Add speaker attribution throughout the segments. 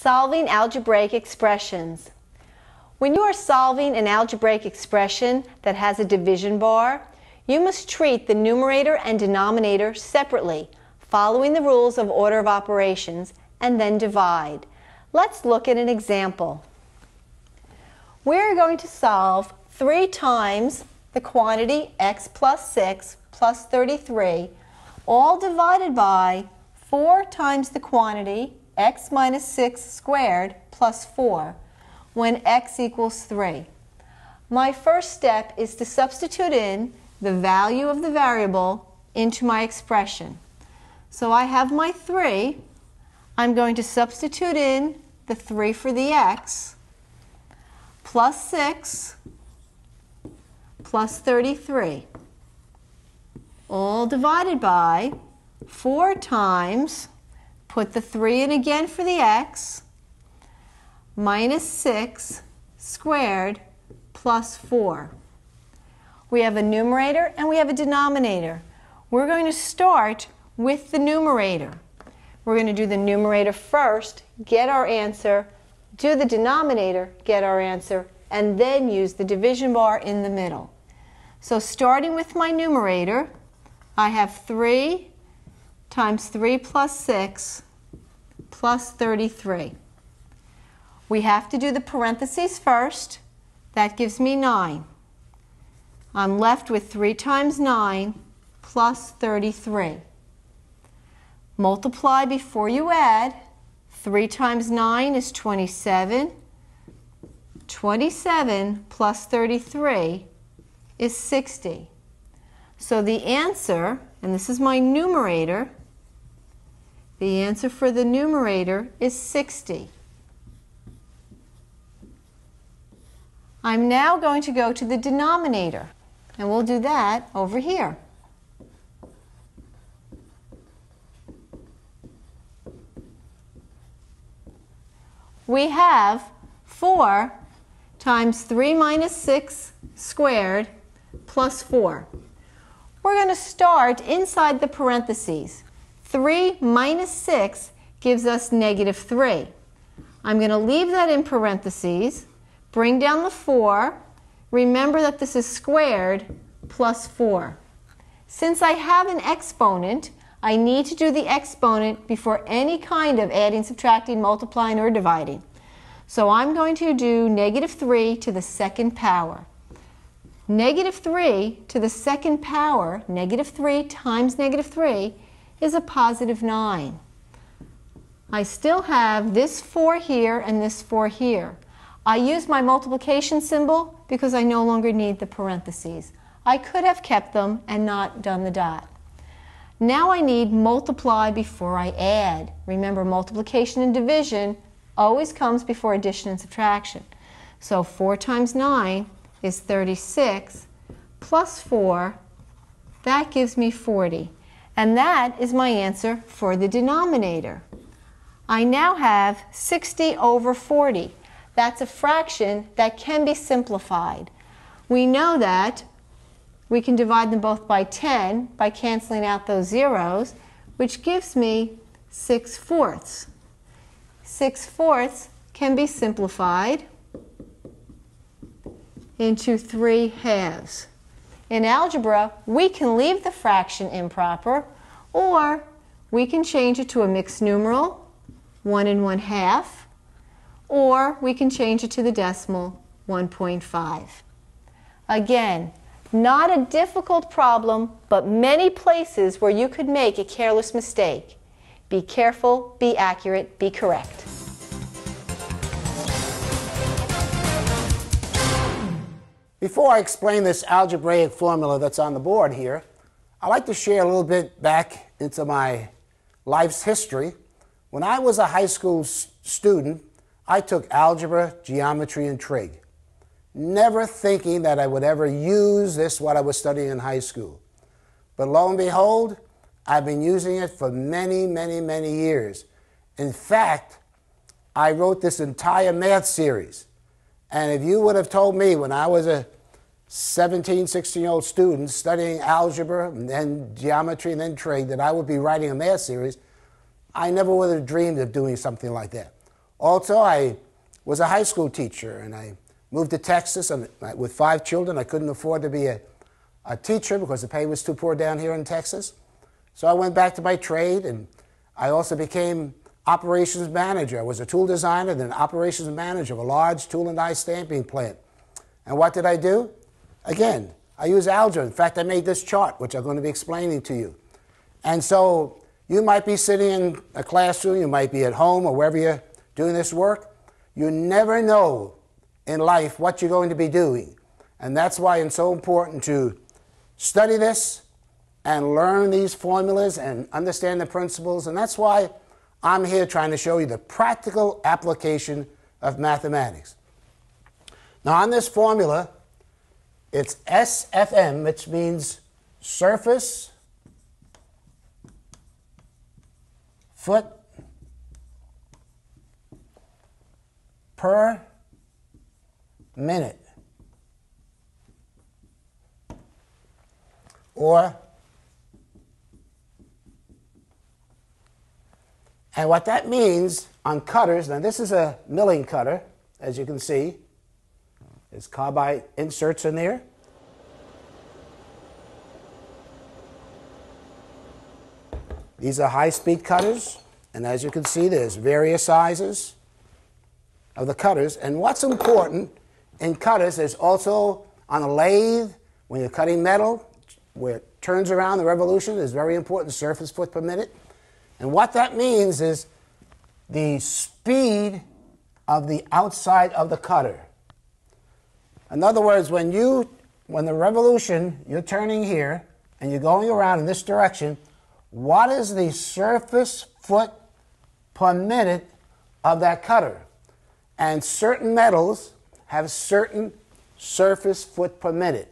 Speaker 1: Solving algebraic expressions. When you are solving an algebraic expression that has a division bar, you must treat the numerator and denominator separately, following the rules of order of operations, and then divide. Let's look at an example. We're going to solve 3 times the quantity x plus 6 plus 33, all divided by 4 times the quantity x minus 6 squared plus 4, when x equals 3. My first step is to substitute in the value of the variable into my expression. So I have my 3. I'm going to substitute in the 3 for the x, plus 6, plus 33, all divided by 4 times, put the 3 in again for the x, minus 6 squared plus 4. We have a numerator and we have a denominator. We're going to start with the numerator. We're going to do the numerator first, get our answer, do the denominator, get our answer, and then use the division bar in the middle. So starting with my numerator, I have 3 times 3 plus 6 plus 33. We have to do the parentheses first. That gives me 9. I'm left with 3 times 9 plus 33. Multiply before you add. 3 times 9 is 27. 27 plus 33 is 60. So the answer, and this is my numerator, the answer for the numerator is 60. I'm now going to go to the denominator, and we'll do that over here. We have 4 times 3 minus 6 squared plus 4. We're going to start inside the parentheses. 3 minus 6 gives us negative 3. I'm going to leave that in parentheses, bring down the 4. Remember that this is squared plus 4. Since I have an exponent, I need to do the exponent before any kind of adding, subtracting, multiplying, or dividing. So I'm going to do negative 3 to the second power. Negative 3 to the second power, negative 3 times negative 3, is a positive 9. I still have this 4 here and this 4 here. I use my multiplication symbol because I no longer need the parentheses. I could have kept them and not done the dot. Now I need multiply before I add. Remember, multiplication and division always comes before addition and subtraction. So 4 times 9 is 36 plus 4. That gives me 40. And that is my answer for the denominator. I now have 60 over 40. That's a fraction that can be simplified. We know that we can divide them both by 10 by canceling out those zeros, which gives me 6/4. 6/4 can be simplified into 3/2. In algebra, we can leave the fraction improper, or we can change it to a mixed numeral, 1 1/2, or we can change it to the decimal, 1.5. Again, not a difficult problem, but many places where you could make a careless mistake. Be careful, be accurate, be correct.
Speaker 2: Before I explain this algebraic formula that's on the board here, I'd like to share a little bit back into my life's history. When I was a high school student, I took algebra, geometry, and trig, never thinking that I would ever use this what I was studying in high school. But lo and behold, I've been using it for many, many, many years. In fact, I wrote this entire math series. And if you would have told me when I was a 17, 16-year-old student studying algebra and then geometry and then trig that I would be writing a math series, I never would have dreamed of doing something like that. Also, I was a high school teacher, and I moved to Texas and with 5 children. I couldn't afford to be a teacher because the pay was too poor down here in Texas. So I went back to my trade, and I also became operations manager. I was a tool designer, then operations manager of a large tool and die stamping plant. And what did I do? Again, I use algebra. In fact, I made this chart, which I'm going to be explaining to you. And so you might be sitting in a classroom, you might be at home or wherever you're doing this work. You never know in life what you're going to be doing. And that's why it's so important to study this and learn these formulas and understand the principles. And that's why I'm here trying to show you the practical application of mathematics. Now on this formula, it's SFM, which means surface foot per minute, and what that means on cutters, now this is a milling cutter, as you can see. There's carbide inserts in there. These are high-speed cutters, and as you can see, there's various sizes of the cutters. And what's important in cutters is also on a lathe, when you're cutting metal, where it turns around, the revolution is very important, surface foot per minute. And what that means is the speed of the outside of the cutter. In other words, when the revolution, you're turning here, and you're going around in this direction, what is the surface foot per minute of that cutter? And certain metals have certain surface foot per minute.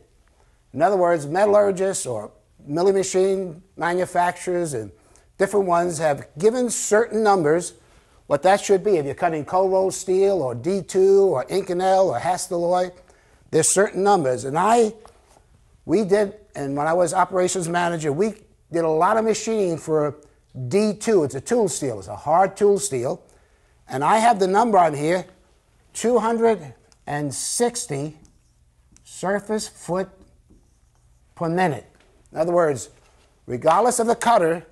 Speaker 2: In other words, metallurgists or milling machine manufacturers and different ones have given certain numbers what that should be. If you're cutting cold rolled steel or D2 or Inconel or Hastelloy, there's certain numbers. And when I was operations manager, we did a lot of machining for D2. It's a tool steel. It's a hard tool steel. And I have the number on here, 260 surface foot per minute. In other words, regardless of the cutter,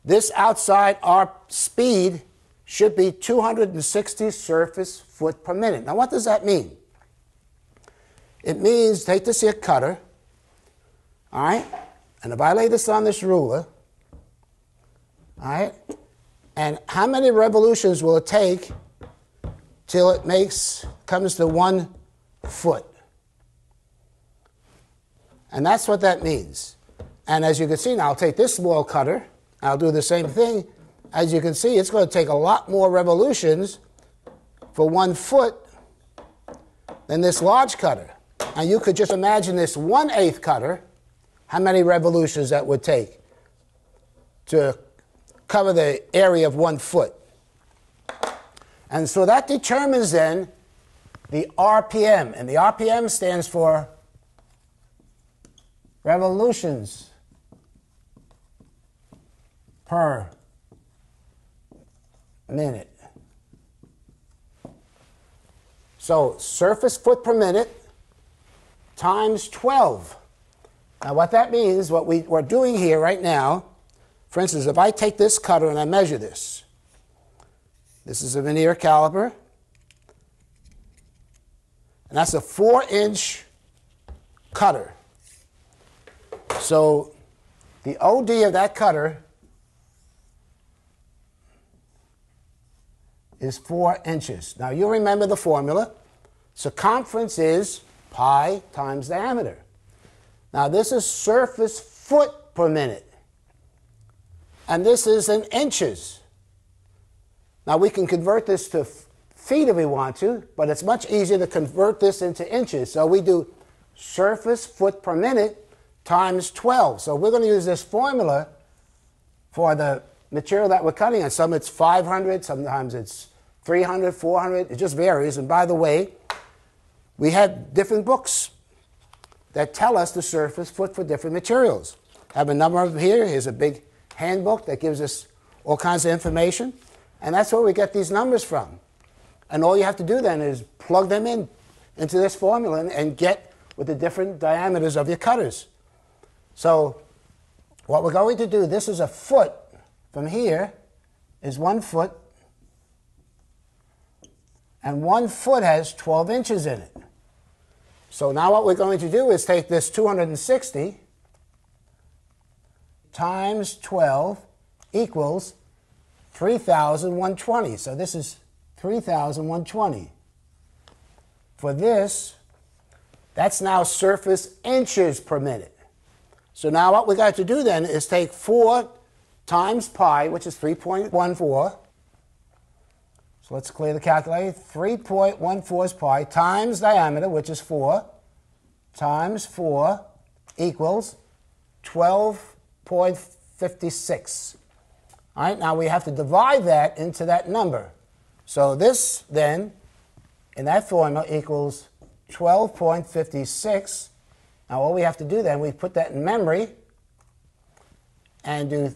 Speaker 2: this outside our speed should be 260 surface foot per minute. Now what does that mean? It means, take this here cutter, all right, and if I lay this on this ruler, all right, and how many revolutions will it take till it comes to 1 foot? And that's what that means. And as you can see now, I'll take this small cutter, I'll do the same thing. As you can see, it's going to take a lot more revolutions for 1 foot than this large cutter. And you could just imagine this 1/8 cutter, how many revolutions that would take to cover the area of 1 foot. And so that determines then the RPM. And the RPM stands for revolutions per minute. So surface foot per minute times 12. Now what that means, what we're doing here right now, for instance, if I take this cutter and I measure this, this is a vernier caliper, and that's a 4-inch cutter. So the OD of that cutter is 4 inches. Now you remember the formula. Circumference is pi times diameter. Now this is surface foot per minute. And this is in inches. Now we can convert this to feet if we want to, but it's much easier to convert this into inches. So we do surface foot per minute times 12. So we're going to use this formula for the material that we're cutting. And some it's 500, sometimes it's 300, 400. It just varies. And by the way, we have different books that tell us the surface foot for different materials. I have a number of them here. Here's a big handbook that gives us all kinds of information. And that's where we get these numbers from. And all you have to do then is plug them in into this formula and get with the different diameters of your cutters. So what we're going to do, this is a foot. From here is 1 foot. And 1 foot has 12 inches in it. So now what we're going to do is take this 260 times 12 equals 3,120. So this is 3,120. For this, that's now surface inches per minute. So now what we got to do then is take 4 times pi, which is 3.14. So let's clear the calculator. 3.14 is pi times diameter, which is 4, times 4 equals 12.56. All right, now we have to divide that into that number. So this then, in that formula, equals 12.56. Now all we have to do then, we put that in memory and do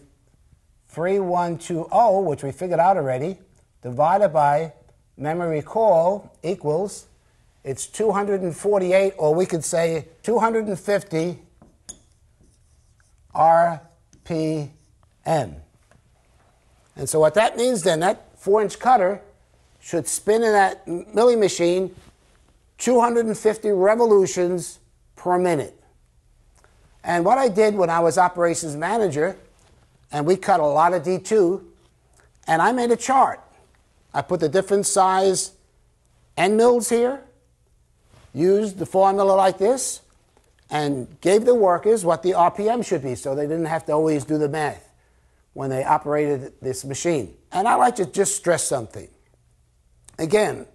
Speaker 2: 3120, which we figured out already, divided by memory recall equals, it's 248, or we could say 250 RPM. And so what that means then, that 4-inch cutter should spin in that milling machine 250 revolutions per minute. And what I did when I was operations manager, and we cut a lot of D2, and I made a chart. I put the different size end mills here, used the formula like this, and gave the workers what the RPM should be so they didn't have to always do the math when they operated this machine. And I like to just stress something. Again,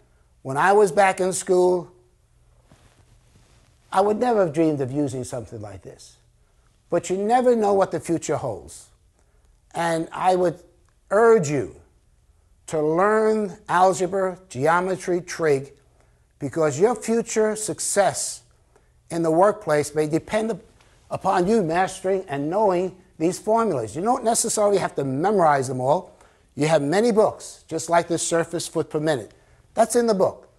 Speaker 2: when I was back in school, I would never have dreamed of using something like this. But you never know what the future holds. And I would urge you to learn algebra, geometry, trig, because your future success in the workplace may depend upon you mastering and knowing these formulas. You don't necessarily have to memorize them all. You have many books, just like this surface foot per minute. That's in the book.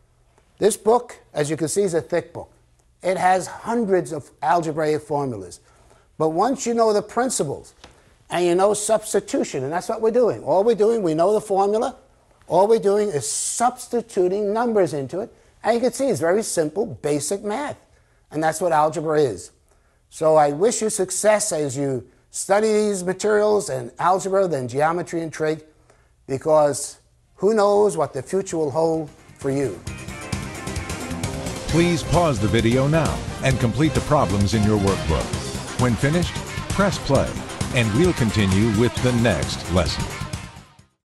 Speaker 2: This book, as you can see, is a thick book. It has hundreds of algebraic formulas. But once you know the principles, and you know substitution, and that's what we're doing. All we're doing, we know the formula. All we're doing is substituting numbers into it. And you can see it's very simple, basic math. And that's what algebra is. So I wish you success as you study these materials and algebra, then geometry and trig, because who knows what the future will hold for you.
Speaker 3: Please pause the video now and complete the problems in your workbook. When finished, press play, and we'll continue with the next lesson.